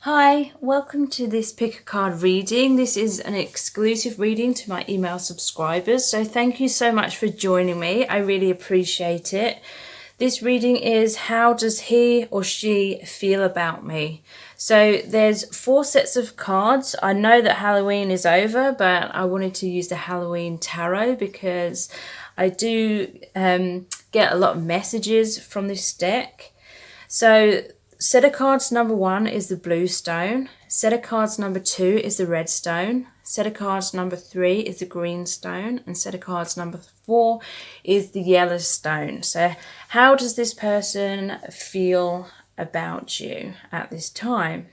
Hi, welcome to this pick a card reading. This is an exclusive reading to my email subscribers, so thank you so much for joining me. I really appreciate it. This reading is how does he or she feel about me? So there's 4 sets of cards. I know that Halloween is over, but I wanted to use the Halloween tarot because I do get a lot of messages from this deck. So set of cards number 1 is the blue stone. Set of cards number 2 is the red stone. Set of cards number 3 is the green stone. And set of cards number 4 is the yellow stone. So how does this person feel about you at this time?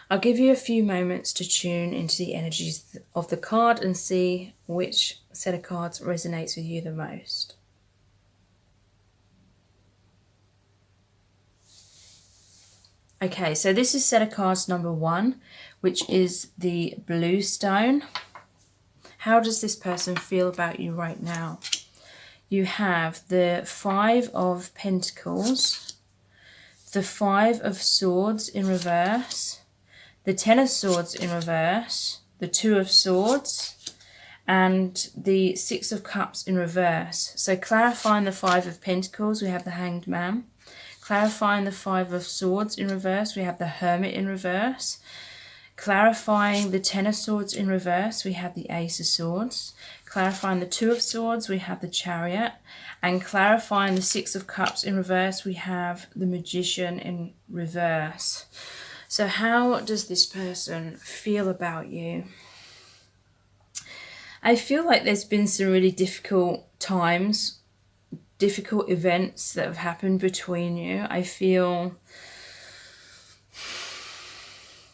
I'll give you a few moments to tune into the energies of the card and see which set of cards resonates with you the most. Okay, so this is set of cards number 1, which is the blue stone. How does this person feel about you right now? You have the 5 of Pentacles, the 5 of Swords in reverse, the 10 of Swords in reverse, the 2 of Swords, and the 6 of Cups in reverse. So clarifying the 5 of Pentacles, we have the Hanged Man. Clarifying the 5 of Swords in reverse, we have the Hermit in reverse. Clarifying the 10 of Swords in reverse, we have the Ace of Swords. Clarifying the 2 of Swords, we have the Chariot. And clarifying the 6 of Cups in reverse, we have the Magician in reverse. So how does this person feel about you? I feel like there's been some really difficult times, difficult events that have happened between you. I feel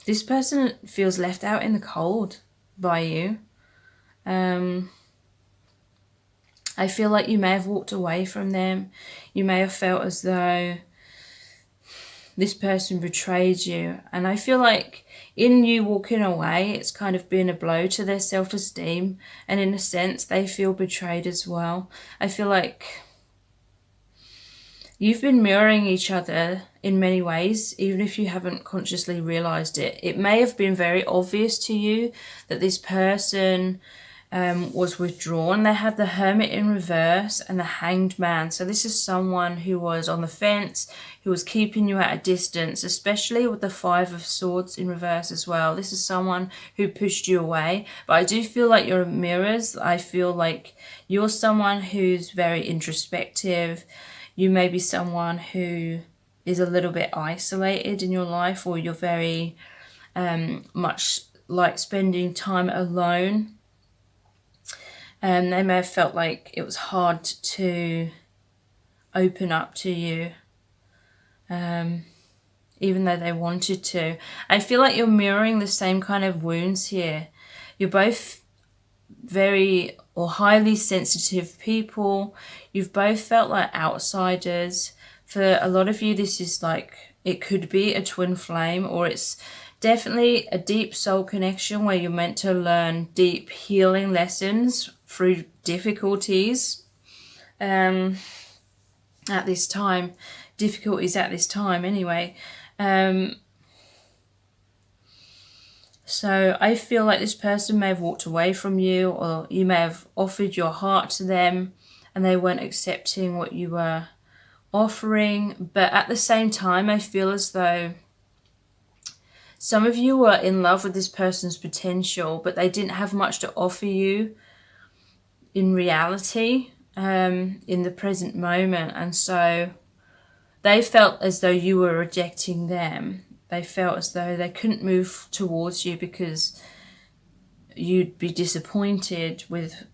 this person feels left out in the cold by you. I feel like you may have walked away from them. You may have felt as though this person betrayed you. And I feel like in you walking away, it's kind of been a blow to their self-esteem. And in a sense, they feel betrayed as well. I feel like you've been mirroring each other in many ways, even if you haven't consciously realized it. It may have been very obvious to you that this person was withdrawn. They had the Hermit in reverse and the Hanged Man. So this is someone who was on the fence, who was keeping you at a distance, especially with the 5 of Swords in reverse as well. This is someone who pushed you away. But I do feel like you're mirrors. I feel like you're someone who's very introspective. You may be someone who is a little bit isolated in your life, or you're very much like spending time alone. They may have felt like it was hard to open up to you, even though they wanted to. I feel like you're mirroring the same kind of wounds here. You're both very or highly sensitive people. You've both felt like outsiders. For a lot of you, this is like, it could be a twin flame, or it's definitely a deep soul connection where you're meant to learn deep healing lessons through difficulties at this time. Difficulties at this time anyway. So I feel like this person may have walked away from you, or you may have offered your heart to them and they weren't accepting what you were offering. But at the same time, I feel as though some of you were in love with this person's potential, but they didn't have much to offer you in reality, in the present moment. And so they felt as though you were rejecting them. They felt as though they couldn't move towards you because you'd be disappointed with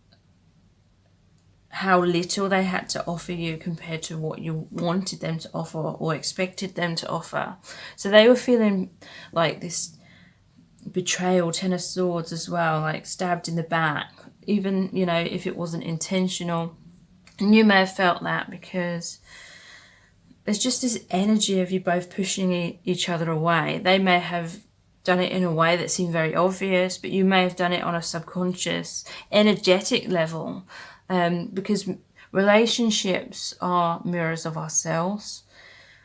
how little they had to offer you compared to what you wanted them to offer or expected them to offer. So they were feeling like this betrayal, 10 of Swords as well, like stabbed in the back, even, you know, if it wasn't intentional. And you may have felt that because there's just this energy of you both pushing each other away. They may have done it in a way that seemed very obvious, but you may have done it on a subconscious, energetic level, because relationships are mirrors of ourselves.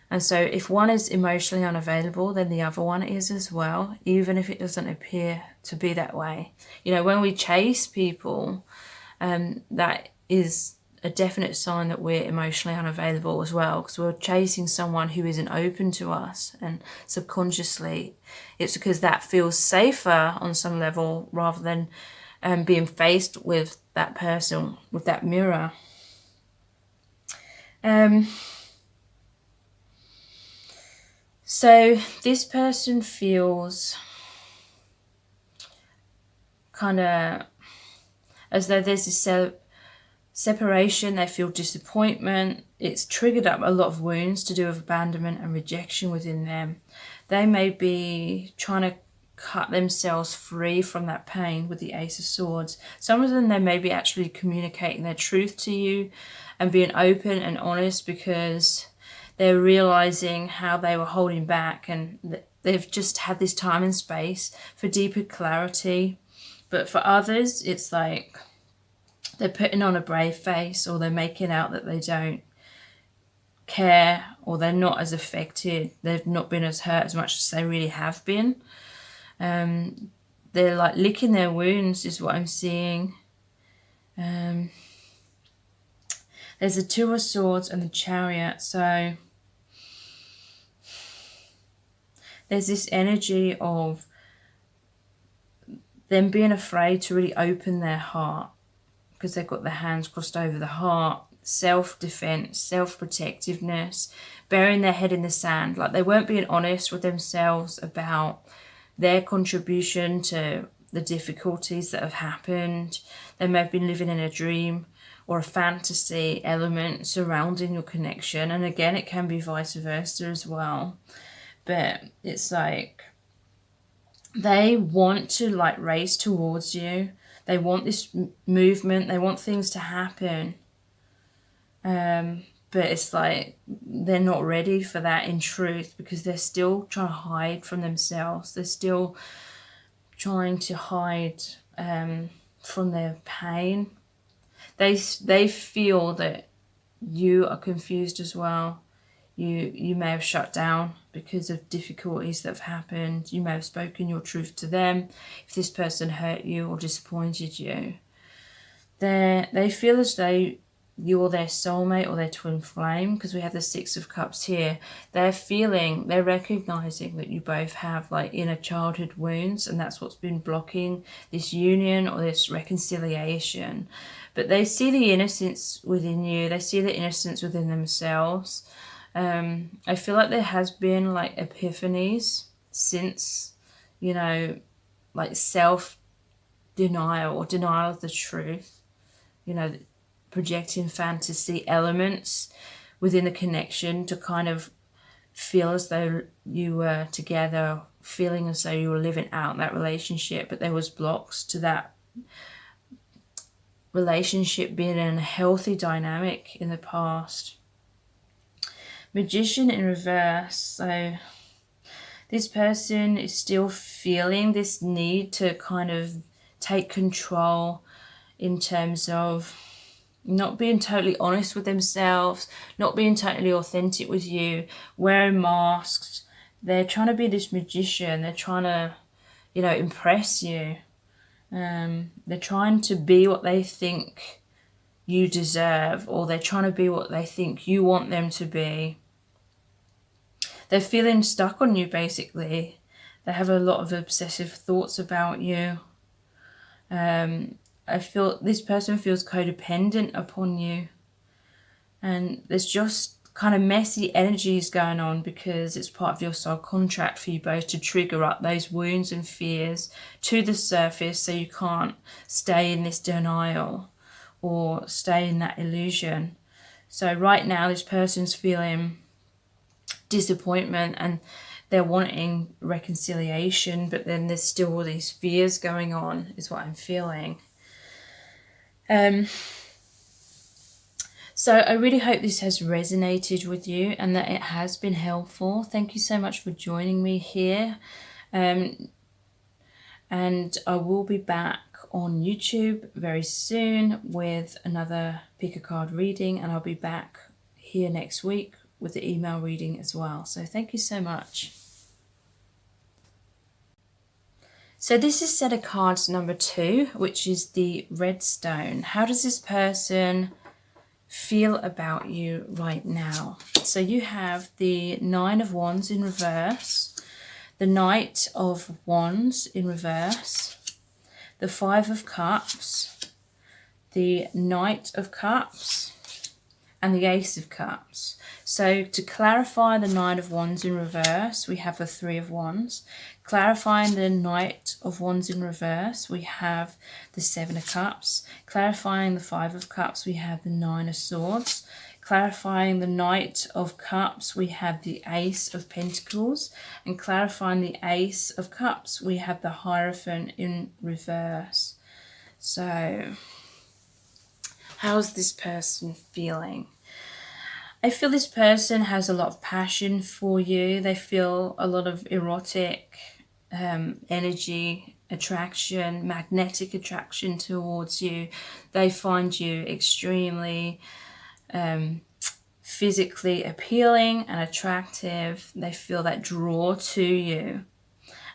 And so if one is emotionally unavailable, then the other one is as well, even if it doesn't appear to be that way. You know, when we chase people, that is a definite sign that we're emotionally unavailable as well, because we're chasing someone who isn't open to us, and subconsciously it's because that feels safer on some level rather than being faced with that person, with that mirror. So this person feels kind of as though there's this separation. They feel disappointment. It's triggered up a lot of wounds to do with abandonment and rejection within them. They may be trying to cut themselves free from that pain with the Ace of Swords. Some of them, they may be actually communicating their truth to you and being open and honest because they're realizing how they were holding back, and they've just had this time and space for deeper clarity. But for others, it's like they're putting on a brave face, or they're making out that they don't care, or they're not as affected. They've not been as hurt as much as they really have been. They're like licking their wounds is what I'm seeing. There's the Two of Swords and the Chariot. So there's this energy of them being afraid to really open their heart because they've got their hands crossed over the heart. Self-defense, self-protectiveness, burying their head in the sand. Like they weren't being honest with themselves about their contribution to the difficulties that have happened. They may have been living in a dream or a fantasy element surrounding your connection. And again, it can be vice versa as well. But it's like they want to like race towards you. They want this movement. They want things to happen. But it's like they're not ready for that in truth, because they're still trying to hide from themselves. They're still trying to hide from their pain. They feel that you are confused as well. You may have shut down because of difficulties that have happened. You may have spoken your truth to them. If this person hurt you or disappointed you, they feel as though you're their soulmate or their twin flame, because we have the Six of Cups here. They're recognizing that you both have like inner childhood wounds, and that's what's been blocking this union or this reconciliation. But they see the innocence within you. They see the innocence within themselves. I feel like there has been like epiphanies since, you know, like self-denial or denial of the truth, you know, projecting fantasy elements within the connection to kind of feel as though you were together, feeling as though you were living out that relationship, but there was blocks to that relationship being in a healthy dynamic in the past. Magician in reverse. So this person is still feeling this need to kind of take control in terms of not being totally honest with themselves, not being totally authentic with you, wearing masks. They're trying to be this magician. They're trying to, you know, impress you. They're trying to be what they think you deserve, or they're trying to be what they think you want them to be. They're feeling stuck on you, basically. They have a lot of obsessive thoughts about you. I feel this person feels codependent upon you. And there's just kind of messy energies going on, because it's part of your soul contract for you both to trigger up those wounds and fears to the surface, so you can't stay in this denial or stay in that illusion. So right now this person's feeling disappointment and they're wanting reconciliation, but then there's still all these fears going on, is what I'm feeling. So I really hope this has resonated with you and that it has been helpful. Thank you so much for joining me here. And I will be back on YouTube very soon with another pick a card reading, and I'll be back here next week with the email reading as well. So thank you so much. So this is set of cards number 2, which is the red stone. How does this person feel about you right now? So you have the 9 of Wands in reverse, the Knight of Wands in reverse, the 5 of Cups, the Knight of Cups, and the Ace of Cups. So to clarify the 9 of Wands in reverse, we have the 3 of Wands. Clarifying the Knight of Wands in reverse, we have the 7 of Cups. Clarifying the 5 of Cups, we have the 9 of Swords. Clarifying the Knight of Cups, we have the Ace of Pentacles. And clarifying the Ace of Cups, we have the Hierophant in reverse. So how's this person feeling? I feel this person has a lot of passion for you. They feel a lot of erotic energy, attraction, magnetic attraction towards you. They find you extremely physically appealing and attractive. They feel that draw to you.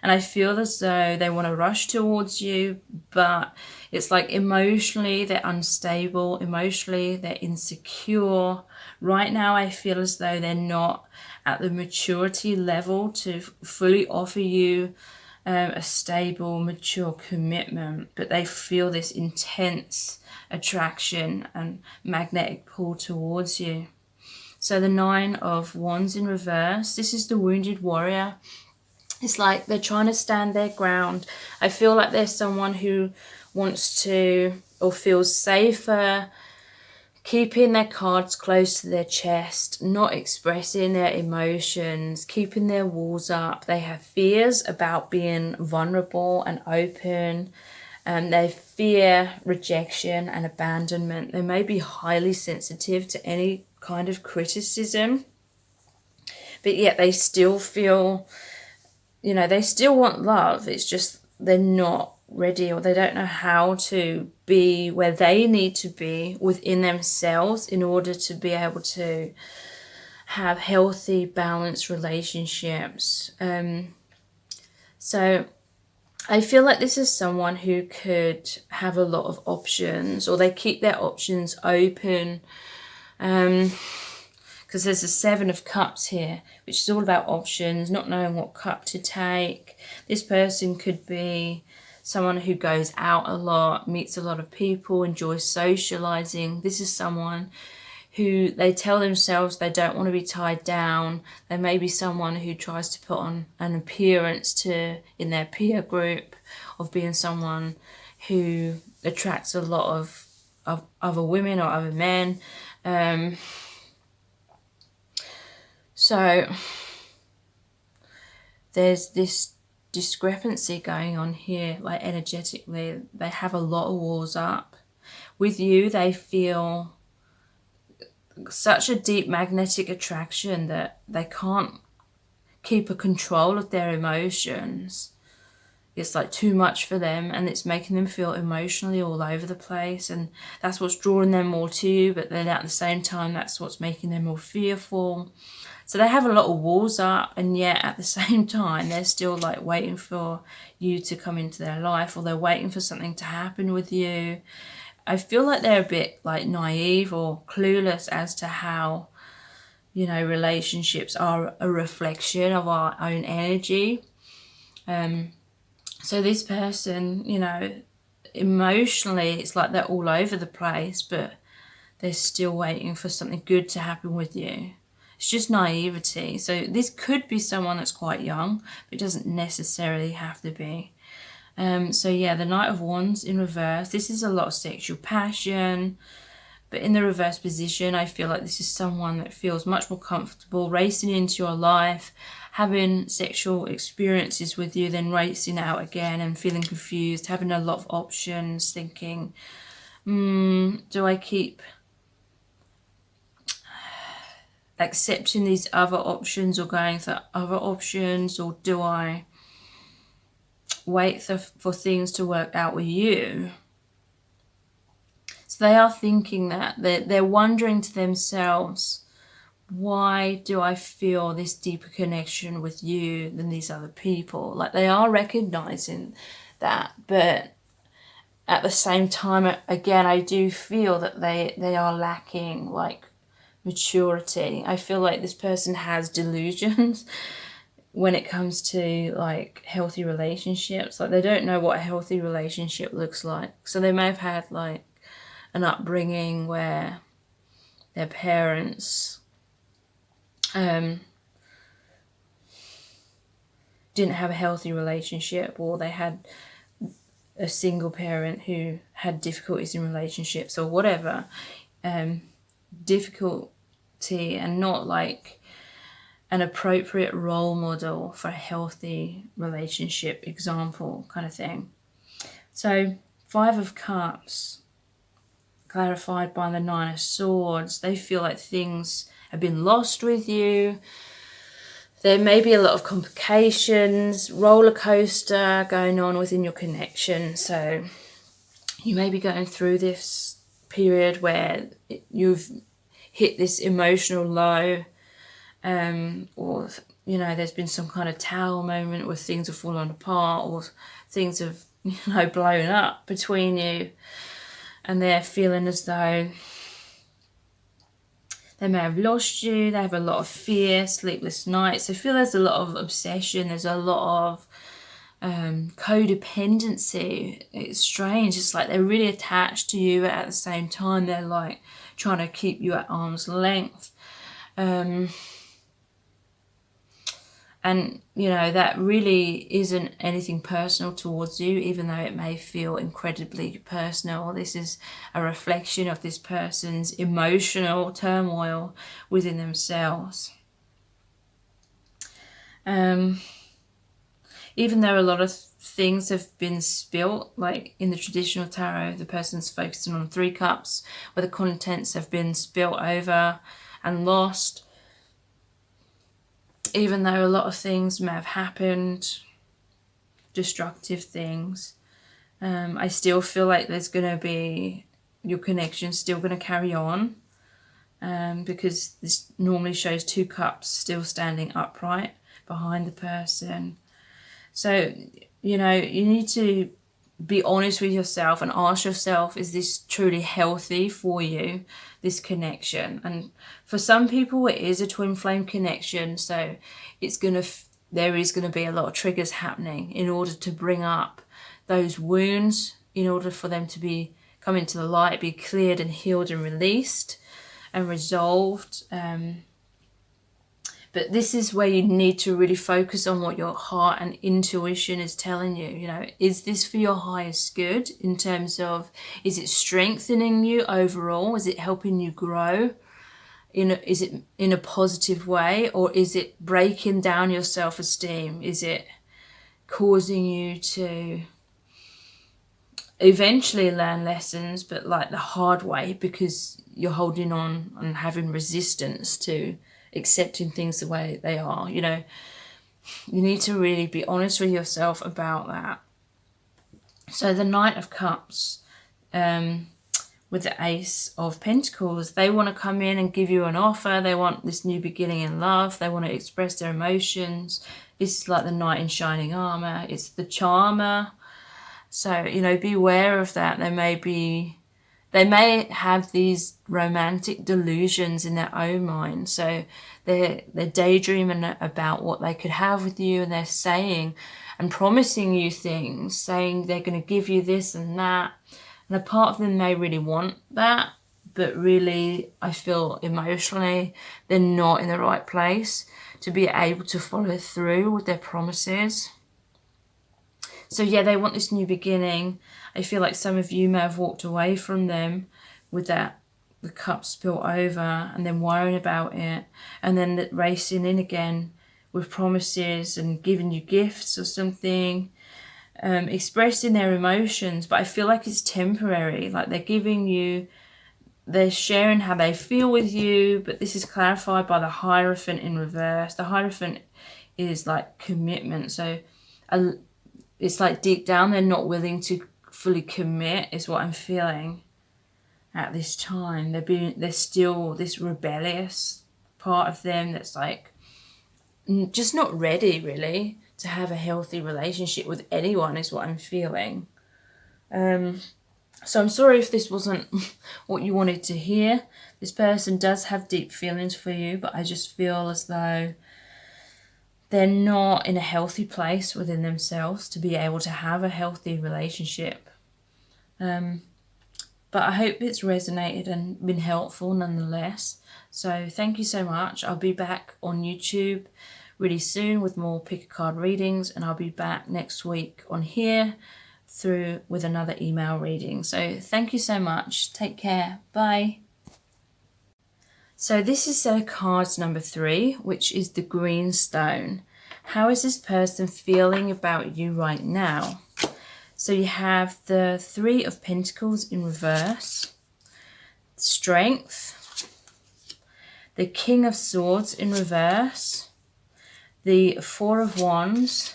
And I feel as though they want to rush towards you, but it's like emotionally they're unstable, emotionally they're insecure. Right now I feel as though they're not at the maturity level to fully offer you a stable, mature commitment, but they feel this intense attraction and magnetic pull towards you. So the 9 of Wands in reverse, this is the wounded warrior. It's like they're trying to stand their ground. I feel like there's someone who wants to or feels safer keeping their cards close to their chest, not expressing their emotions, keeping their walls up. They have fears about being vulnerable and open. They fear rejection and abandonment. They may be highly sensitive to any kind of criticism, but yet they still feel, you know, they still want love. It's just they're not ready, or they don't know how to be where they need to be within themselves in order to be able to have healthy, balanced relationships. So I feel like this is someone who could have a lot of options, or they keep their options open. Because there's a 7 of Cups here, which is all about options, not knowing what cup to take. This person could be someone who goes out a lot, meets a lot of people, enjoys socializing. This is someone who they tell themselves they don't want to be tied down. They may be someone who tries to put on an appearance in their peer group of being someone who attracts a lot of other women or other men. So there's this discrepancy going on here, like energetically. They have a lot of walls up. With you, they feel such a deep magnetic attraction that they can't keep a control of their emotions. It's like too much for them, and it's making them feel emotionally all over the place, and that's what's drawing them more to you, but then at the same time that's what's making them more fearful. So they have a lot of walls up, and yet at the same time they're still like waiting for you to come into their life, or they're waiting for something to happen with you. I feel like they're a bit like naive or clueless as to how, you know, relationships are a reflection of our own energy. So this person, you know, emotionally it's like they're all over the place, but they're still waiting for something good to happen with you. It's just naivety. So this could be someone that's quite young, but it doesn't necessarily have to be. So yeah, the Knight of Wands in reverse. This is a lot of sexual passion, but in the reverse position, I feel like this is someone that feels much more comfortable racing into your life, having sexual experiences with you, then racing out again and feeling confused, having a lot of options, thinking, do I keep accepting these other options or going for other options, or do I wait for things to work out with you? So they are thinking that. They're wondering to themselves, why do I feel this deeper connection with you than these other people? Like, they are recognizing that, but at the same time, again, I do feel that they are lacking like maturity. I feel like this person has delusions when it comes to like healthy relationships. Like, they don't know what a healthy relationship looks like. So they may have had like an upbringing where their parents didn't have a healthy relationship, or they had a single parent who had difficulties in relationships or whatever, difficulty, and not like an appropriate role model for a healthy relationship example kind of thing. So 5 of Cups, clarified by the 9 of Swords. They feel like things have been lost with you. There may be a lot of complications, roller coaster going on within your connection. So you may be going through this period where you've hit this emotional low, or there's been some kind of tower moment where things have fallen apart, or things have blown up between you, and they're feeling as though they may have lost you. They have a lot of fear, sleepless nights. They feel there's a lot of obsession. There's a lot of codependency. It's strange. It's like they're really attached to you, but at the same time they're like trying to keep you at arm's length. And, that really isn't anything personal towards you, even though it may feel incredibly personal. This is a reflection of this person's emotional turmoil within themselves. Even though a lot of things have been spilt, like in the traditional tarot, the person's focusing on 3 cups, where the contents have been spilt over and lost. Even though a lot of things may have happened, destructive things, I still feel like there's going to be, your connection's still going to carry on, because this normally shows 2 cups still standing upright behind the person. So, you need to be honest with yourself and ask yourself, is this truly healthy for you, this connection? And for some people it is a twin flame connection, so there is going to be a lot of triggers happening in order to bring up those wounds, in order for them to come into the light, be cleared and healed and released and resolved. But this is where you need to really focus on what your heart and intuition is telling you. Is this for your highest good, in terms of, is it strengthening you overall? Is it helping you grow? Is it in a positive way, or is it breaking down your self-esteem? Is it causing you to eventually learn lessons, but like the hard way, because you're holding on and having resistance to accepting things the way they are? You need to really be honest with yourself about that. So the Knight of Cups, with the Ace of Pentacles, they want to come in and give you an offer. They want this new beginning in love. They want to express their emotions. This is like the knight in shining armor. It's the charmer. So, beware of that. They may have these romantic delusions in their own mind. So they're daydreaming about what they could have with you, and they're saying and promising you things, saying they're going to give you this and that. And a part of them may really want that, but really, I feel emotionally they're not in the right place to be able to follow through with their promises. So yeah, they want this new beginning. I feel like some of you may have walked away from them with the cup spilt over, and then worrying about it, and then racing in again with promises and giving you gifts or something, expressing their emotions. But I feel like it's temporary. Like they're sharing how they feel with you, but this is clarified by the Hierophant in reverse. The Hierophant is like commitment. So it's like deep down they're not willing to fully commit, is what I'm feeling at this time. They're still this rebellious part of them that's like just not ready really to have a healthy relationship with anyone, is what I'm feeling. So I'm sorry if this wasn't what you wanted to hear. This person does have deep feelings for you, but I just feel as though they're not in a healthy place within themselves to be able to have a healthy relationship. But I hope it's resonated and been helpful nonetheless. So thank you so much. I'll be back on YouTube really soon with more pick a card readings, and I'll be back next week on here with another email reading. So thank you so much. Take care. Bye. So this is set of cards number 3, which is the green stone. How is this person feeling about you right now? So you have the 3 of Pentacles in reverse, Strength, the King of Swords in reverse, the 4 of Wands,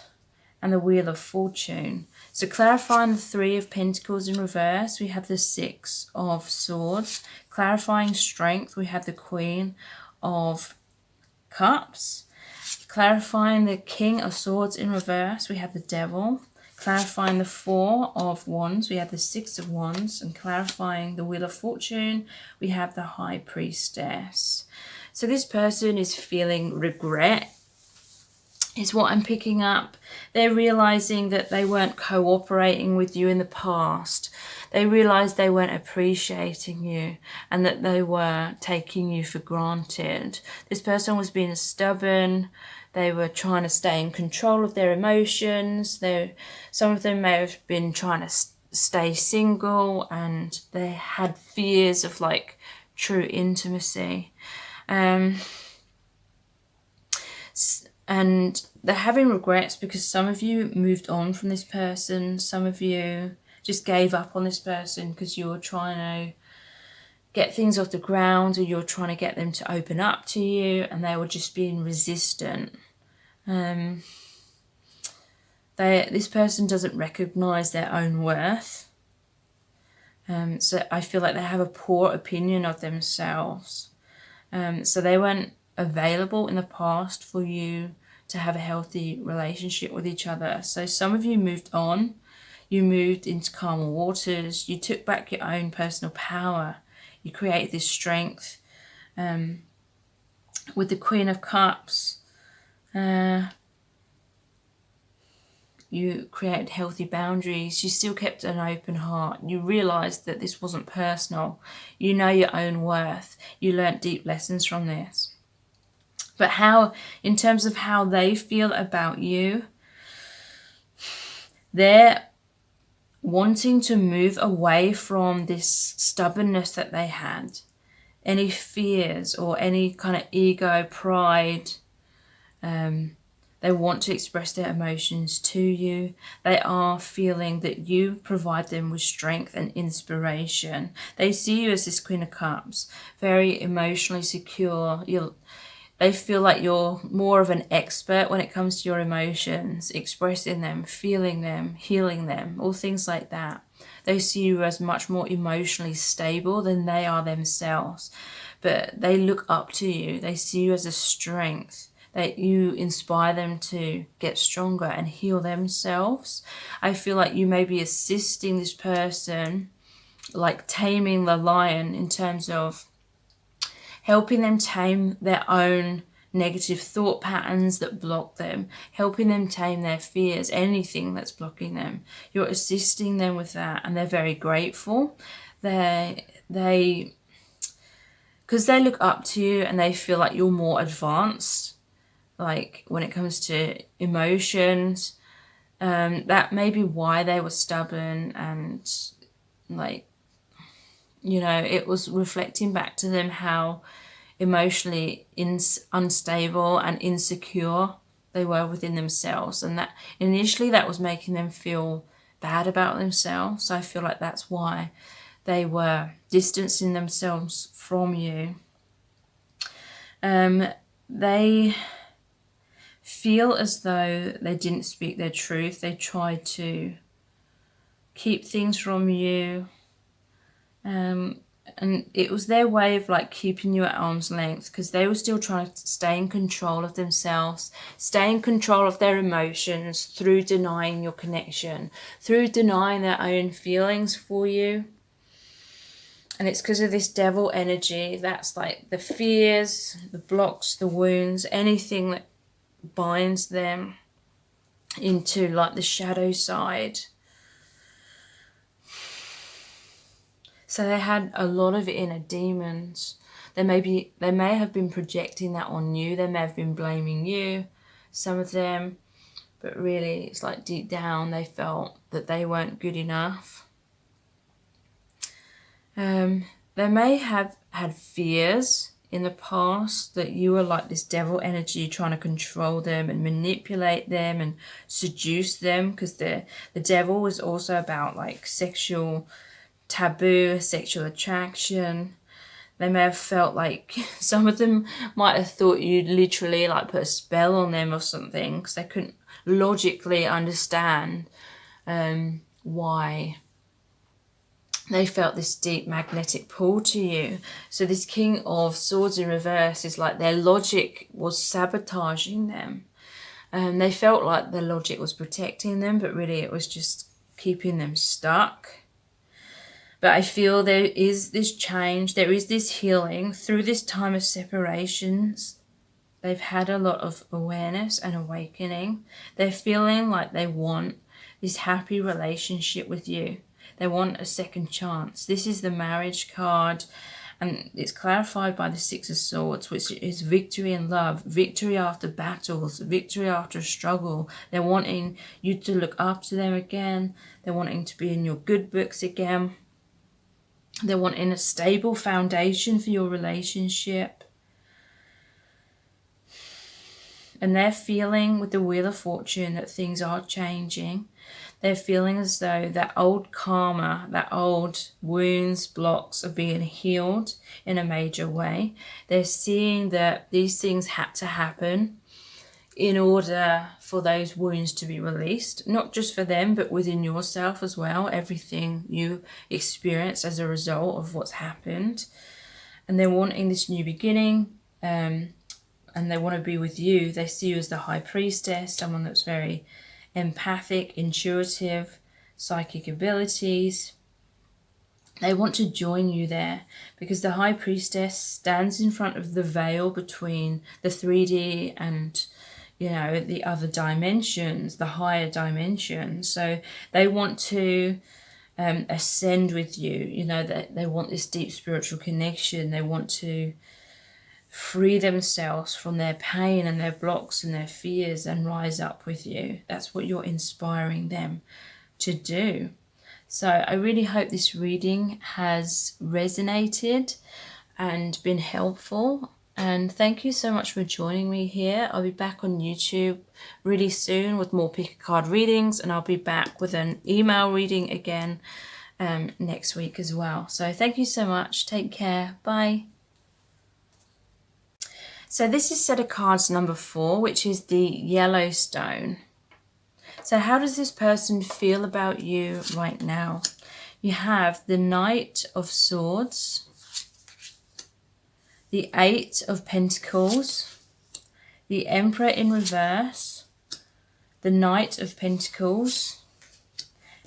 and the Wheel of Fortune. So clarifying the 3 of Pentacles in reverse, we have the 6 of Swords. Clarifying Strength, we have the Queen of Cups. Clarifying the King of Swords in reverse, we have the Devil. Clarifying the 4 of Wands, we have the 6 of Wands. And clarifying the Wheel of Fortune, we have the High Priestess. So this person is feeling regret, is what I'm picking up. They're realizing that they weren't cooperating with you in the past. They realized they weren't appreciating you and that they were taking you for granted. This person was being stubborn. They were trying to stay in control of their emotions. Some of them may have been trying to stay single, and they had fears of like true intimacy. And they're having regrets because some of you moved on from this person. Some of you just gave up on this person because you were trying to get things off the ground, or you're trying to get them to open up to you, and they were just being resistant. This person doesn't recognize their own worth. So I feel like they have a poor opinion of themselves. So they weren't available in the past for you to have a healthy relationship with each other. So some of you moved on. You moved into calmer waters. You took back your own personal power. You created this strength. With the Queen of Cups, you created healthy boundaries. You still kept an open heart. You realized that this wasn't personal. You know your own worth. You learnt deep lessons from this. But in terms of how they feel about you, they're wanting to move away from this stubbornness that they had. Any fears or any kind of ego, pride, they want to express their emotions to you. They are feeling that you provide them with strength and inspiration. They see you as this Queen of Cups, very emotionally secure. They feel like you're more of an expert when it comes to your emotions, expressing them, feeling them, healing them, all things like that. They see you as much more emotionally stable than they are themselves. But they look up to you. They see you as a strength, that you inspire them to get stronger and heal themselves. I feel like you may be assisting this person, like taming the lion, in terms of helping them tame their own negative thought patterns that block them, helping them tame their fears, anything that's blocking them. You're assisting them with that, and they're very grateful. Because they look up to you and they feel like you're more advanced, like when it comes to emotions. That may be why they were stubborn, and it was reflecting back to them how emotionally unstable and insecure they were within themselves, and that initially that was making them feel bad about themselves. So I feel like that's why they were distancing themselves from you. They feel as though they didn't speak their truth. They tried to keep things from you. And it was their way of like keeping you at arm's length, because they were still trying to stay in control of themselves, stay in control of their emotions through denying your connection, through denying their own feelings for you. And it's because of this devil energy that's like the fears, the blocks, the wounds, anything that binds them into like the shadow side. So they had a lot of inner demons. They may have been projecting that on you. They may have been blaming you, some of them. But really, it's like deep down they felt that they weren't good enough. They may have had fears in the past that you were like this devil energy trying to control them and manipulate them and seduce them, because the devil was also about like sexual taboo, sexual attraction. They may have felt like some of them might have thought you'd literally like put a spell on them or something, because they couldn't logically understand why they felt this deep magnetic pull to you. So this King of Swords in reverse is like their logic was sabotaging them. They felt like their logic was protecting them, but really it was just keeping them stuck. But I feel there is this change, there is this healing through this time of separations. They've had a lot of awareness and awakening. They're feeling like they want this happy relationship with you. They want a second chance. This is the marriage card, and it's clarified by the Six of Swords, which is victory in love, victory after battles, victory after a struggle. They're wanting you to look up to them again. They're wanting to be in your good books again. They're wanting a stable foundation for your relationship. And they're feeling with the Wheel of Fortune that things are changing. They're feeling as though that old karma, that old wounds, blocks are being healed in a major way. They're seeing that these things had to happen in order for those wounds to be released, not just for them, but within yourself as well, everything you experience as a result of what's happened. And they're wanting this new beginning, and they want to be with you. They see you as the High Priestess, someone that's very empathic, intuitive, psychic abilities. They want to join you there, because the High Priestess stands in front of the veil between the 3D and, you know, the other dimensions, the higher dimensions. So they want to ascend with you. You know, that they want this deep spiritual connection. They want to free themselves from their pain and their blocks and their fears and rise up with you. That's what you're inspiring them to do. So I really hope this reading has resonated and been helpful. And thank you so much for joining me here. I'll be back on YouTube really soon with more pick a card readings, and I'll be back with an email reading again next week as well. So thank you so much. Take care. Bye. So this is set of cards number 4, which is the Yellowstone. So how does this person feel about you right now? You have the Knight of Swords, the Eight of Pentacles, the Emperor in reverse, the Knight of Pentacles,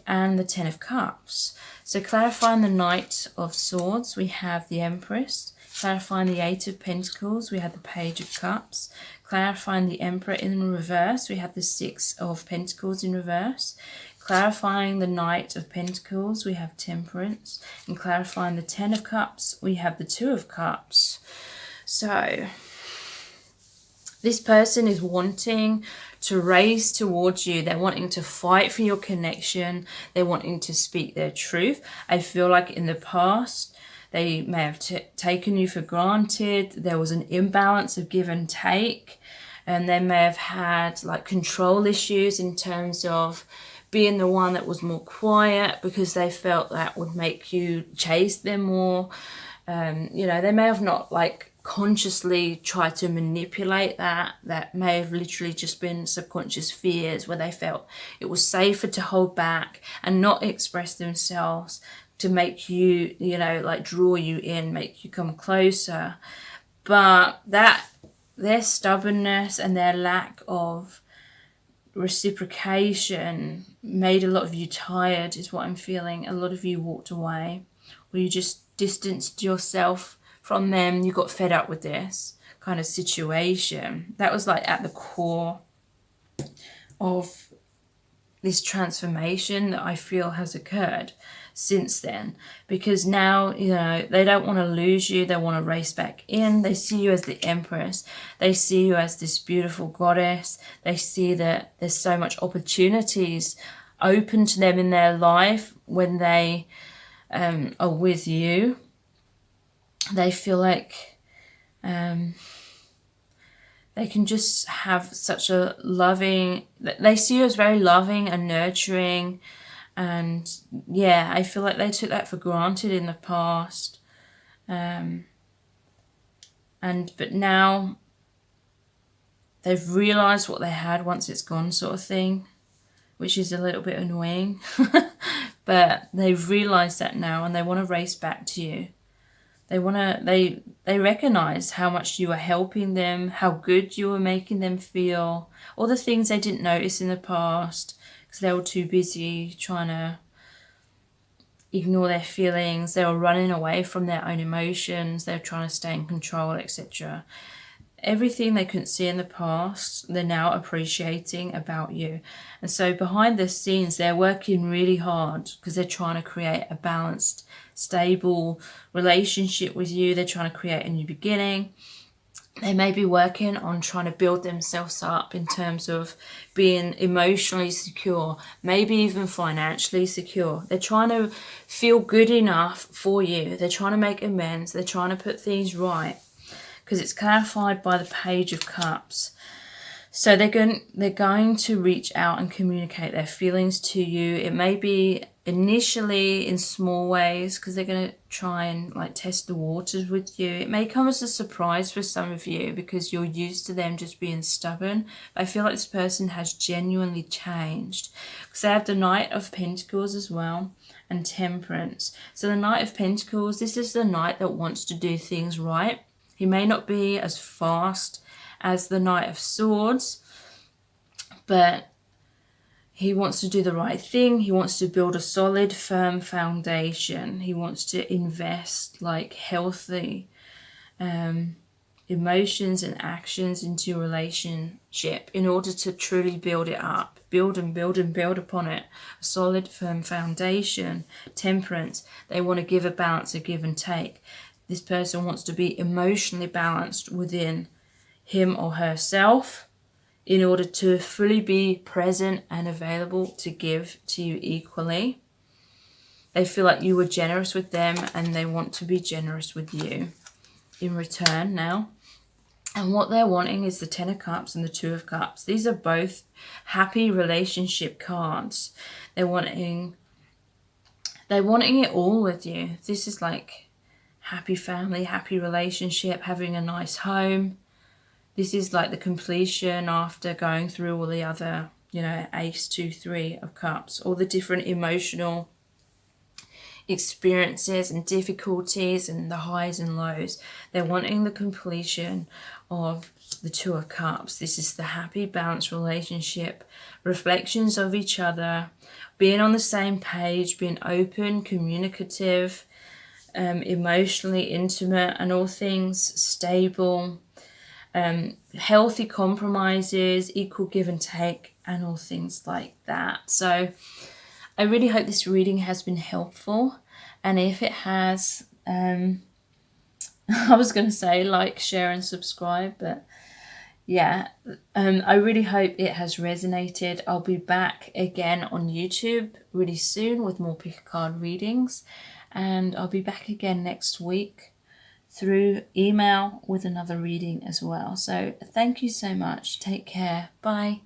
and the Ten of Cups. So clarifying the Knight of Swords, we have the Empress. Clarifying the Eight of Pentacles, we have the Page of Cups. Clarifying the Emperor in reverse, we have the Six of Pentacles in reverse. Clarifying the Knight of Pentacles, we have Temperance. And clarifying the Ten of Cups, we have the Two of Cups. So this person is wanting to raise towards you. They're wanting to fight for your connection. They're wanting to speak their truth. I feel like in the past, they may have taken you for granted. There was an imbalance of give and take. And they may have had like control issues in terms of being the one that was more quiet, because they felt that would make you chase them more. You know, they may have not like consciously tried to manipulate that. That may have literally just been subconscious fears where they felt it was safer to hold back and not express themselves, to make you, you know, like draw you in, make you come closer. But that their stubbornness and their lack of reciprocation made a lot of you tired, is what I'm feeling. A lot of you walked away, or you just distanced yourself from them. You got fed up with this kind of situation. That was like at the core of this transformation that I feel has occurred since then, because now, you know, they don't want to lose you. They want to race back in. They see you as the Empress. They see you as this beautiful goddess. They see that there's so much opportunities open to them in their life when they are with you. They feel like they can just have such a loving, they see you as very loving and nurturing. And yeah, I feel like they took that for granted in the past. But now they've realised what they had once it's gone, sort of thing, which is a little bit annoying. But they've realised that now, and they want to race back to you. They recognize how much you are helping them, how good you were making them feel, all the things they didn't notice in the past because they were too busy trying to ignore their feelings. They were running away from their own emotions. They were trying to stay in control, etc. Everything they couldn't see in the past, they're now appreciating about you. And so behind the scenes, they're working really hard because they're trying to create a balanced, stable relationship with you. They're trying to create a new beginning. They may be working on trying to build themselves up in terms of being emotionally secure, maybe even financially secure. They're trying to feel good enough for you. They're trying to make amends. They're trying to put things right, because it's clarified by the Page of Cups. So they're going to reach out and communicate their feelings to you. It may be initially in small ways, because they're going to try and like test the waters with you. It may come as a surprise for some of you because you're used to them just being stubborn. But I feel like this person has genuinely changed, because they have the Knight of Pentacles as well, and Temperance. So the Knight of Pentacles, this is the knight that wants to do things right. He may not be as fast as the Knight of Swords, but he wants to do the right thing. He wants to build a solid, firm foundation. He wants to invest like healthy emotions and actions into your relationship in order to truly build it up. Build and build and build upon it. A solid, firm foundation. Temperance. They want to give a balance, a give and take. This person wants to be emotionally balanced within him or herself in order to fully be present and available to give to you equally. They feel like you were generous with them, and they want to be generous with you in return now. And what they're wanting is the Ten of Cups and the Two of Cups. These are both happy relationship cards. They're wanting it all with you. This is like happy family, happy relationship, having a nice home. This is like the completion after going through all the other, you know, Ace, 2, 3 of Cups, all the different emotional experiences and difficulties and the highs and lows. They're wanting the completion of the Two of Cups. This is the happy, balanced relationship, reflections of each other, being on the same page, being open, communicative, emotionally intimate, and all things stable, healthy compromises, equal give and take, and all things like that. So I really hope this reading has been helpful, and if it has, I was going to say like, share and subscribe, but yeah, I really hope it has resonated. I'll be back again on YouTube really soon with more pick a card readings, and I'll be back again next week through email with another reading as well. So thank you so much. Take care. Bye.